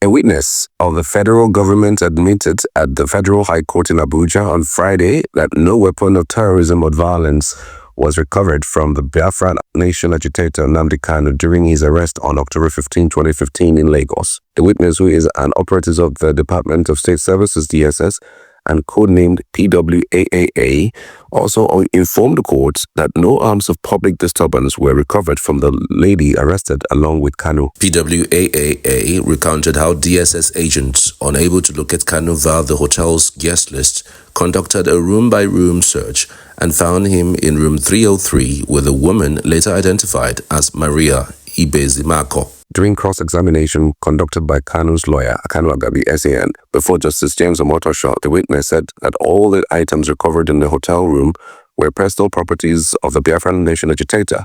A witness of the federal government admitted at the Federal High Court in Abuja on Friday that no weapon of terrorism or violence was recovered from the Biafra nation agitator Nnamdi Kanu during his arrest on October 15, 2015 in Lagos. The witness, who is an operative of the Department of State Services DSS and codenamed PWAAA, also informed the court that no arms of public disturbance were recovered from the lady arrested along with Kanu. PWAAA recounted how DSS agents, unable to locate Kanu via the hotel's guest list, conducted a room-by-room search and found him in room 303 with a woman later identified as Maria Ibezimako. During cross-examination conducted by Kanu's lawyer, Kanu Agabi SAN, before Justice James Omotosho, the witness said that all the items recovered in the hotel room were personal properties of the Biafra nation agitator.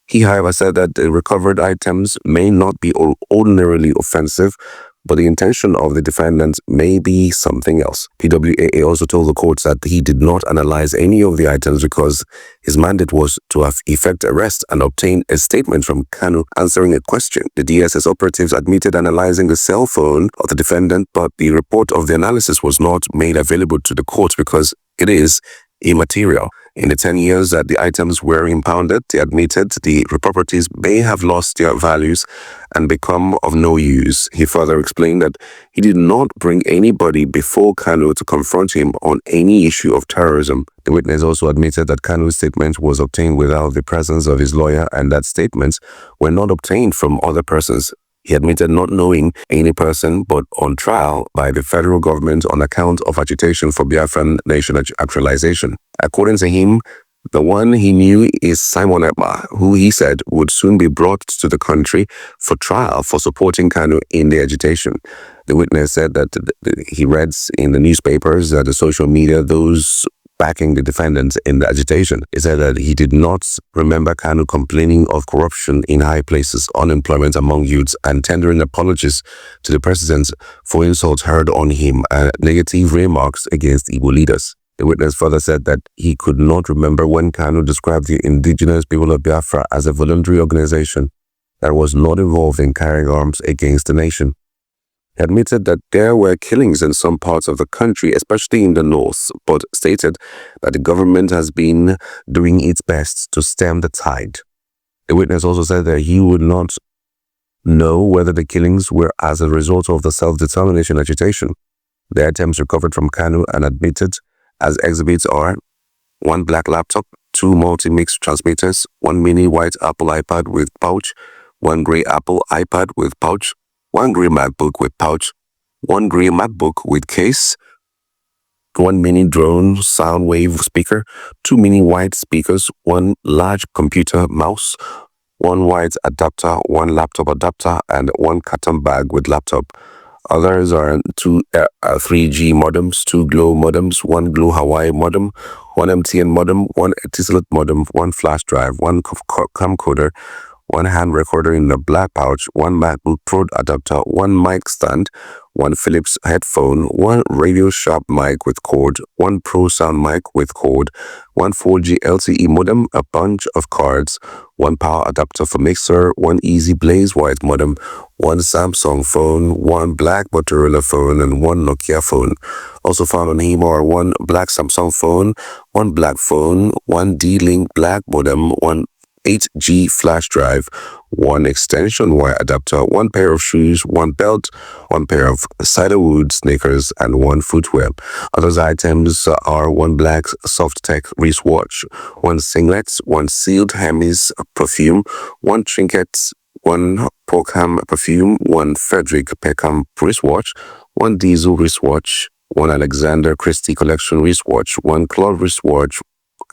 He, however, said that the recovered items may not be ordinarily offensive, but the intention of the defendant may be something else. PWAA also told the courts that he did not analyze any of the items because his mandate was to effect arrest and obtain a statement from Kanu answering a question. The DSS operatives admitted analyzing the cell phone of the defendant, but the report of the analysis was not made available to the courts because it is immaterial. In the 10 years that the items were impounded, they admitted the properties may have lost their values and become of no use. He further explained that he did not bring anybody before Kanu to confront him on any issue of terrorism. The witness also admitted that Kanu's statement was obtained without the presence of his lawyer and that statements were not obtained from other persons. He admitted not knowing any person but on trial by the federal government on account of agitation for Biafran nation actualization. According to him, the one he knew is Simon Ekpa, who he said would soon be brought to the country for trial for supporting Kanu in the agitation. The witness said that he read in the newspapers, the social media, those backing the defendants in the agitation. He said that he did not remember Kanu complaining of corruption in high places, unemployment among youths, and tendering apologies to the president for insults heard on him and negative remarks against Igbo leaders. The witness further said that he could not remember when Kanu described the indigenous people of Biafra as a voluntary organization that was not involved in carrying arms against the nation. He admitted that there were killings in some parts of the country, especially in the north, but stated that the government has been doing its best to stem the tide. The witness also said that he would not know whether the killings were as a result of the self-determination agitation. The items recovered from Kanu and admitted as exhibits are 1 black laptop, 2 multi-mix transmitters, 1 mini white Apple iPad with pouch, 1 gray Apple iPad with pouch, 1 grey MacBook with pouch, 1 grey MacBook with case, 1 mini drone sound wave speaker, 2 mini white speakers, 1 large computer mouse, 1 white adapter, 1 laptop adapter, and 1 carton bag with laptop. Others are 2 3G modems, 2 Glo modems, 1 Glo Hawaii modem, 1 MTN modem, 1 Etisalat modem, 1 flash drive, 1 camcorder, 1 hand recorder in a black pouch, 1 MacBook Pro adapter, 1 mic stand, 1 Philips headphone, 1 Radio Sharp mic with cord, 1 Pro Sound mic with cord, 1 4G LTE modem, a bunch of cards, 1 power adapter for mixer, 1 Easy Blaze White modem, 1 Samsung phone, 1 black Motorola phone, and 1 Nokia phone. Also found on him are 1 black Samsung phone, 1 black phone, 1 D-Link black modem, 1 8G flash drive, 1 extension wire adapter, 1 pair of shoes, 1 belt, 1 pair of ciderwood sneakers, and 1 footwear. Other items are 1 black Soft-Tech wristwatch, 1 singlet, 1 sealed Hermes perfume, 1 trinket, 1 Porkham perfume, 1 Frederick Peckham wristwatch, 1 Diesel wristwatch, 1 Alexander Christie collection wristwatch, 1 Claude wristwatch,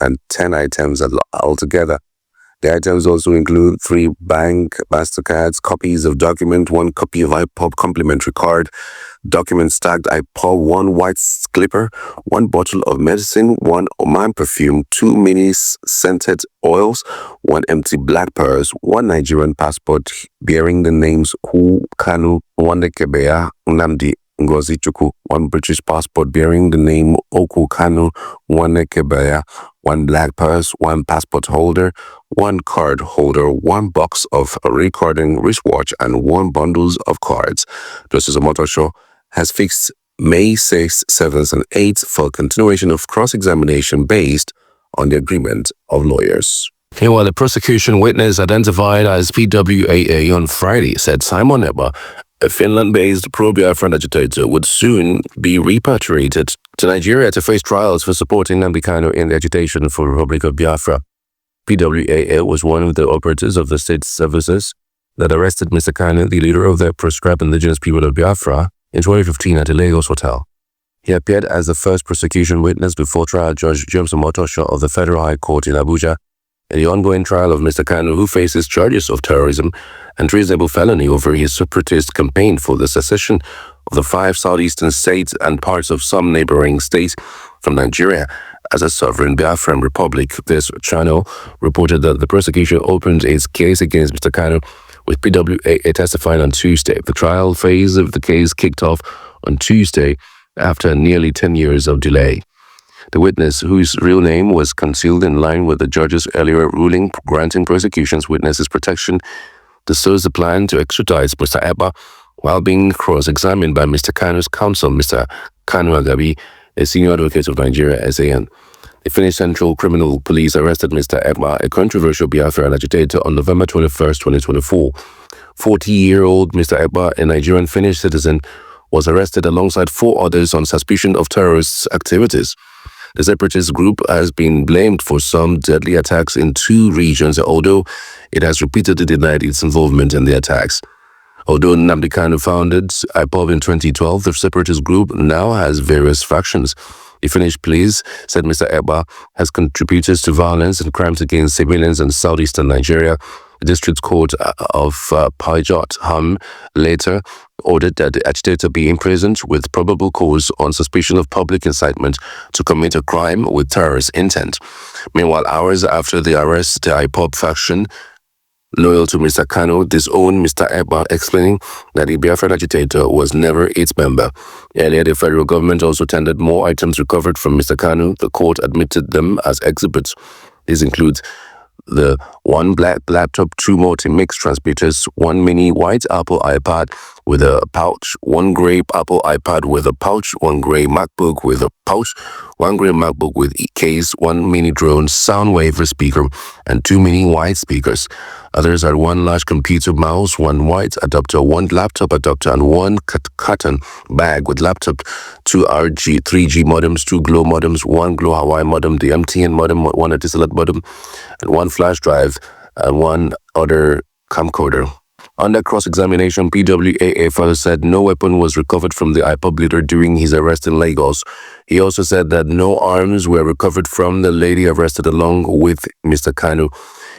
and 10 items altogether. The items also include 3 bank MasterCards, copies of document, 1 copy of IPOB complimentary card, document stacked IPOB, 1 white clipper, 1 bottle of medicine, 1 Oman perfume, 2 mini scented oils, 1 empty black purse, 1 Nigerian passport bearing the names Kanu, 1 Kebeya, Nnamdi Ngozi Chukwu, 1 British passport bearing the name Kanu, 1 Kebeya, one black purse, one passport holder, one card holder, one box of recording wristwatch, and one bundles of cards. Justice Omotosho has fixed May 6th, 7th, and 8th for continuation of cross-examination based on the agreement of lawyers. Meanwhile, the prosecution witness identified as PWAA on Friday said Simon Ekpa, a Finland-based pro-Biafran agitator, would soon be repatriated to Nigeria to face trials for supporting Nnamdi Kanu in the agitation for the Republic of Biafra. PWAA was one of the operatives of the state services that arrested Mr. Kanu, the leader of the proscribed indigenous people of Biafra, in 2015 at a Lagos hotel. He appeared as the first prosecution witness before trial Judge James Omotosho of the Federal High Court in Abuja in the ongoing trial of Mr. Kanu, who faces charges of terrorism and treasonable felony over his separatist campaign for the secession of the 5 southeastern states and parts of some neighboring states from Nigeria as a sovereign Biafran republic. This channel reported that the prosecution opened its case against Mr. Kanu, with PWAA testifying on Tuesday. The trial phase of the case kicked off on Tuesday after nearly 10 years of delay. The witness, whose real name was concealed in line with the judge's earlier ruling granting prosecution's witnesses protection, disclosed the plan to extradite Mr. Ekpa while being cross-examined by Mr. Kanu's counsel, Mr. Kanu Agabi, a senior advocate of Nigeria, SAN. The Finnish Central Criminal Police arrested Mr. Ekpa, a controversial Biafran agitator, on November 21, 2024. 40-year-old Mr. Ekpa, a Nigerian Finnish citizen, was arrested alongside 4 others on suspicion of terrorist activities. The separatist group has been blamed for some deadly attacks in 2 regions, although it has repeatedly denied its involvement in the attacks. Although Nnamdi Kanu founded IPOB in 2012, the separatist group now has various factions. The Finnish police said Mr. Ekpa has contributed to violence and crimes against civilians in southeastern Nigeria. The district court of Pajot Ham later ordered that the agitator be imprisoned with probable cause on suspicion of public incitement to commit a crime with terrorist intent. Meanwhile, hours after the arrest, the IPOB faction loyal to Mr. Kanu disowned Mr. Ekpa, explaining that the Biafran agitator was never its member. Earlier, the federal government also tendered more items recovered from Mr. Kanu. The court admitted them as exhibits. These include the 1 black laptop, 2 multi-mix transmitters, 1 mini white Apple iPad with a pouch, 1 gray Apple iPad with a pouch, 1 gray MacBook with a pouch, 1 gray MacBook with a case, 1 mini drone sound waiver speaker, and 2 mini white speakers. Others are 1 large computer mouse, 1 white adapter, 1 laptop adapter, and 1 cotton bag with laptop, 2 RG, 3G modems, 2 Glow modems, 1 Glow Hawaii modem, the MTN modem, 1 Etisalat modem, and 1 flash drive, and 1 other camcorder. Under cross-examination, PWAA further said no weapon was recovered from the IPOB leader during his arrest in Lagos. He also said that no arms were recovered from the lady arrested along with Mr. Kanu.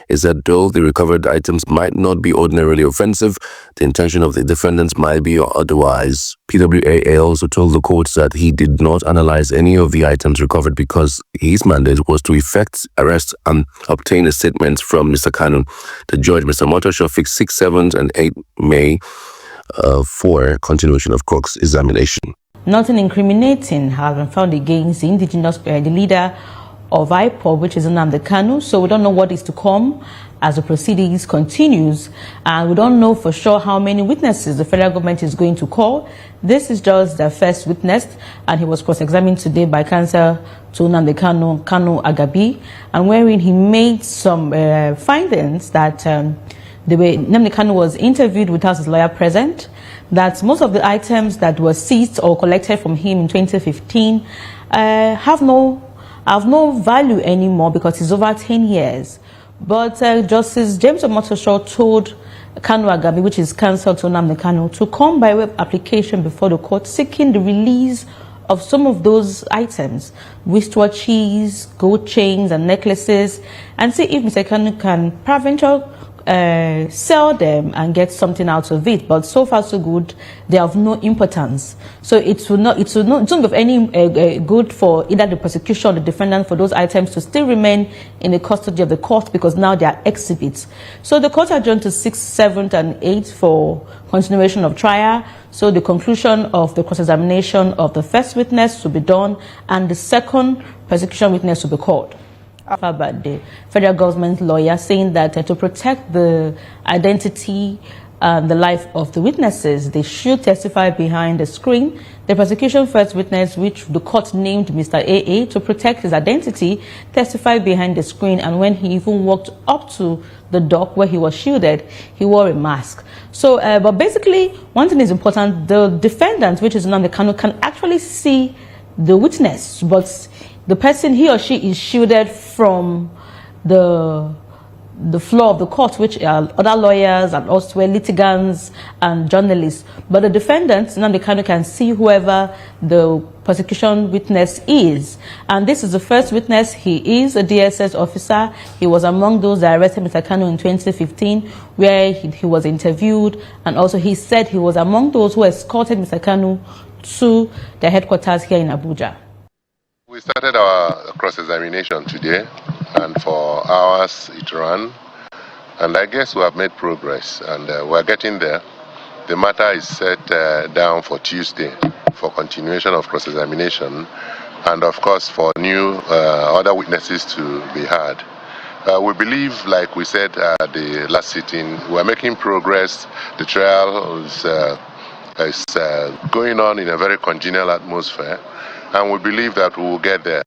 He said though the recovered items might not be ordinarily offensive, the intention of the defendants might be otherwise. PWAA also told the court that he did not analyze any of the items recovered because his mandate was to effect arrest and obtain a statement from Mr. Kanu. The judge, Mr. Omotosho, fixed 6, 7, and 8 May for continuation of Cook's examination. Nothing incriminating has been found against the indigenous the leader of IPOB, which is Nnamdi Kanu. So we don't know what is to come as the proceedings continues, and we don't know for sure how many witnesses the federal government is going to call. This is just the first witness, and he was cross-examined today by counsel to Nnamdi Kanu, Kanu Agabi, and wherein he made some findings that the way Nnamdi Kanu was interviewed without his lawyer present, that most of the items that were seized or collected from him in 2015 have no value anymore because it's over 10 years. But Justice James Omotosho told Kanu Agabi, which is counsel to Nnamdi Kanu, to come by way of application before the court seeking the release of some of those items, wristwatches, gold chains and necklaces, and see if Mr. Kanu can peradventure sell them and get something out of it. But so far so good, they have no importance. So it won't be of any good for either the prosecution or the defendant for those items to still remain in the custody of the court, because now they are exhibits. So the court adjourned to 6th, 7th, and 8th for continuation of trial. So the conclusion of the cross-examination of the first witness to be done, and the second prosecution witness to be called. About the federal government lawyer saying that to protect the identity and the life of the witnesses, they should testify behind the screen. The prosecution first witness, which the court named Mr. AA to protect his identity, testified behind the screen, and when he even walked up to the dock where he was shielded, he wore a mask. So, but basically, one thing is important: the defendant, which is Nnamdi Kanu, can actually see the witness, but the person, he or she, is shielded from the floor of the court, which are other lawyers and also litigants and journalists. But the defendant, Nnamdi Kanu, can see whoever the prosecution witness is. And this is the first witness. He is a DSS officer. He was among those that arrested Mr. Kanu in 2015, where he was interviewed. And also he said he was among those who escorted Mr. Kanu to the headquarters here in Abuja. We started our cross-examination today, and for hours it ran, and I guess we have made progress, and we're getting there. The matter is set down for Tuesday for continuation of cross-examination, and of course for new other witnesses to be heard. We believe, like we said at the last sitting, we're making progress. The trial is going on in a very congenial atmosphere, and we believe that we will get there.